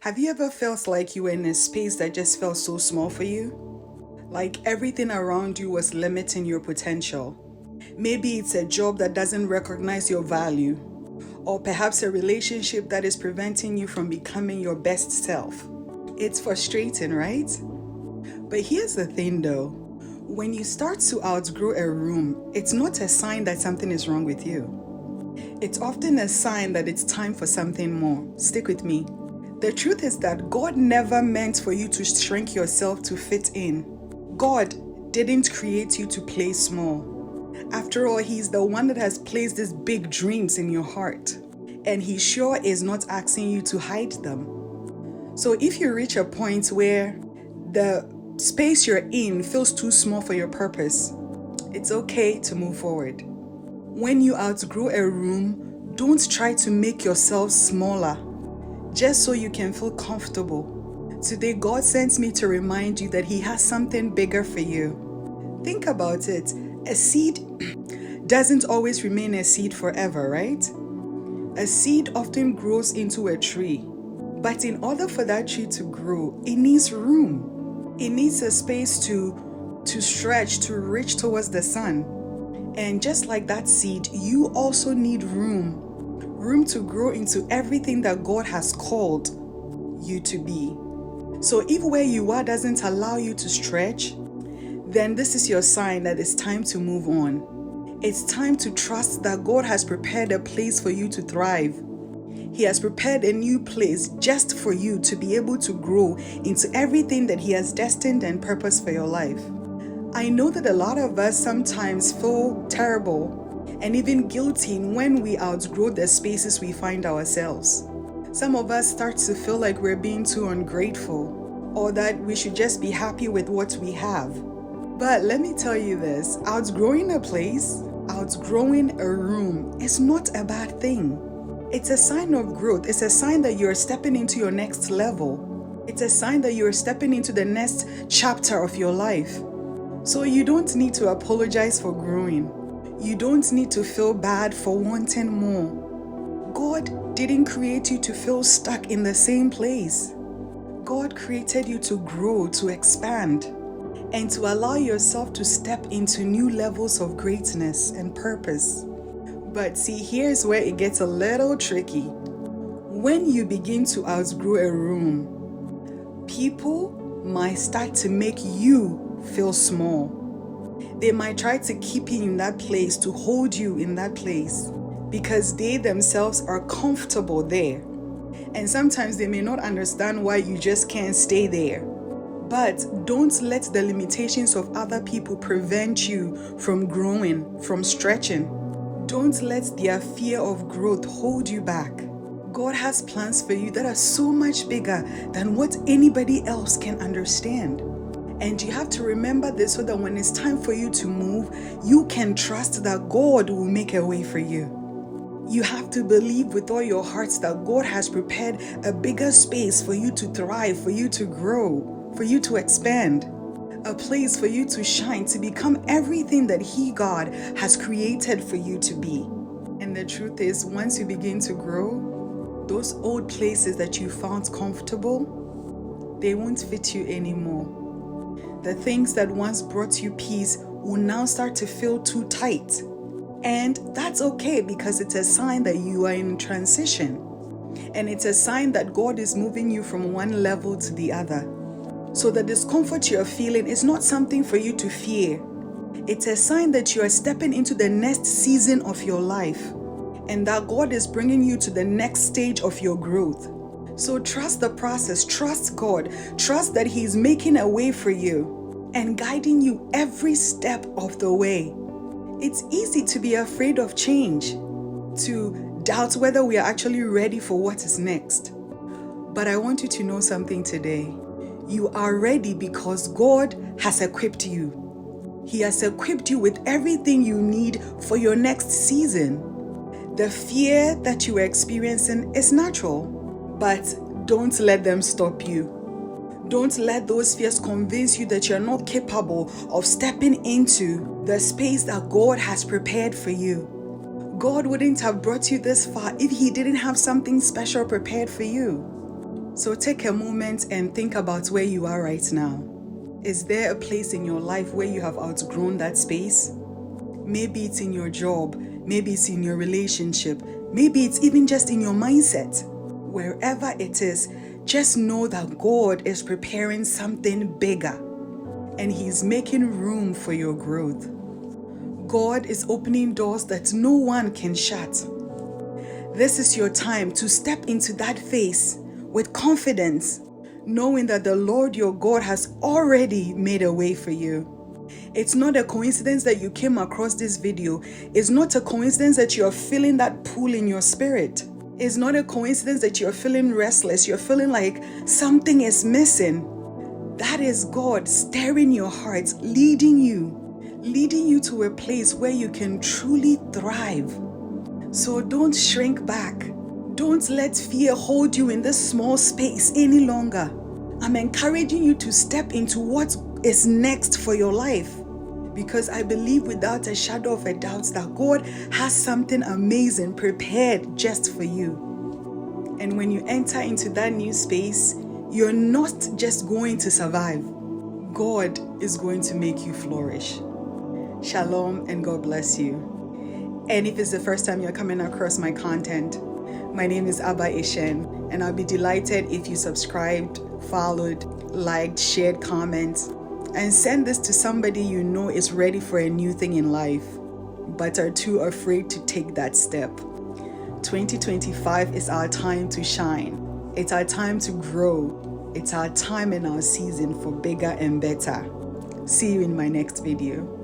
Have you ever felt like you were in a space that just felt so small for you? Like everything around you was limiting your potential. Maybe it's a job that doesn't recognize your value, or perhaps a relationship that is preventing you from becoming your best self. It's frustrating, right? But here's the thing though, when you start to outgrow a room, it's not a sign that something is wrong with you. It's often a sign that it's time for something more. Stick with me. The truth is that God never meant for you to shrink yourself to fit in. God didn't create you to play small. After all, He's the one that has placed these big dreams in your heart. And He sure is not asking you to hide them. So if you reach a point where the space you're in feels too small for your purpose, it's okay to move forward. When you outgrow a room, don't try to make yourself smaller just so you can feel comfortable. Today, God sends me to remind you that He has something bigger for you. Think about it. A seed doesn't always remain a seed forever, right? A seed often grows into a tree. But in order for that tree to grow, it needs room. It needs a space to stretch, to reach towards the sun. And just like that seed, you also need room to grow into everything that God has called you to be. So if where you are doesn't allow you to stretch, then this is your sign that it's time to move on. It's time to trust that God has prepared a place for you to thrive. He has prepared a new place just for you to be able to grow into everything that He has destined and purposed for your life. I know that a lot of us sometimes feel terrible and even guilty when we outgrow the spaces we find ourselves. Some of us start to feel like we're being too ungrateful, or that we should just be happy with what we have. But let me tell you this, outgrowing a place, outgrowing a room is not a bad thing. It's a sign of growth. It's a sign that you're stepping into your next level. It's a sign that you're stepping into the next chapter of your life. So you don't need to apologize for growing. You don't need to feel bad for wanting more. God didn't create you to feel stuck in the same place. God created you to grow, to expand, and to allow yourself to step into new levels of greatness and purpose. But see, here's where it gets a little tricky. When you begin to outgrow a room, people might start to make you feel small. They might try to keep you in that place, to hold you in that place, because they themselves are comfortable there. And sometimes they may not understand why you just can't stay there. But don't let the limitations of other people prevent you from growing, from stretching. Don't let their fear of growth hold you back. God has plans for you that are so much bigger than what anybody else can understand. And you have to remember this so that when it's time for you to move, you can trust that God will make a way for you. You have to believe with all your hearts that God has prepared a bigger space for you to thrive, for you to grow, for you to expand. A place for you to shine, to become everything that God has created for you to be. And the truth is, once you begin to grow, those old places that you found comfortable, they won't fit you anymore. The things that once brought you peace will now start to feel too tight. And that's okay, because it's a sign that you are in transition. And it's a sign that God is moving you from one level to the other. So the discomfort you're feeling is not something for you to fear. It's a sign that you are stepping into the next season of your life, and that God is bringing you to the next stage of your growth. So trust the process, trust God, trust that He's making a way for you and guiding you every step of the way. It's easy to be afraid of change, to doubt whether we are actually ready for what is next. But I want you to know something today. You are ready because God has equipped you. He has equipped you with everything you need for your next season. The fear that you are experiencing is natural. But don't let them stop you. Don't let those fears convince you that you're not capable of stepping into the space that God has prepared for you. God wouldn't have brought you this far if He didn't have something special prepared for you. So take a moment and think about where you are right now. Is there a place in your life where you have outgrown that space? Maybe it's in your job, maybe it's in your relationship, maybe it's even just in your mindset. Wherever it is, just know that God is preparing something bigger and He's making room for your growth. God is opening doors that no one can shut. This is your time to step into that phase with confidence, knowing that the Lord your God has already made a way for you. It's not a coincidence that you came across this video. It's not a coincidence that you're feeling that pull in your spirit. It's not a coincidence that you're feeling restless. You're feeling like something is missing. That is God stirring your heart, leading you to a place where you can truly thrive. So don't shrink back. Don't let fear hold you in this small space any longer. I'm encouraging you to step into what is next for your life, because I believe without a shadow of a doubt that God has something amazing prepared just for you. And when you enter into that new space, you're not just going to survive. God is going to make you flourish. Shalom and God bless you. And if it's the first time you're coming across my content, my name is Abba Ishen, and I'll be delighted if you subscribed, followed, liked, shared, comments, and send this to somebody you know is ready for a new thing in life, but are too afraid to take that step. 2025 is our time to shine. It's our time to grow. It's our time and our season for bigger and better. See you in my next video.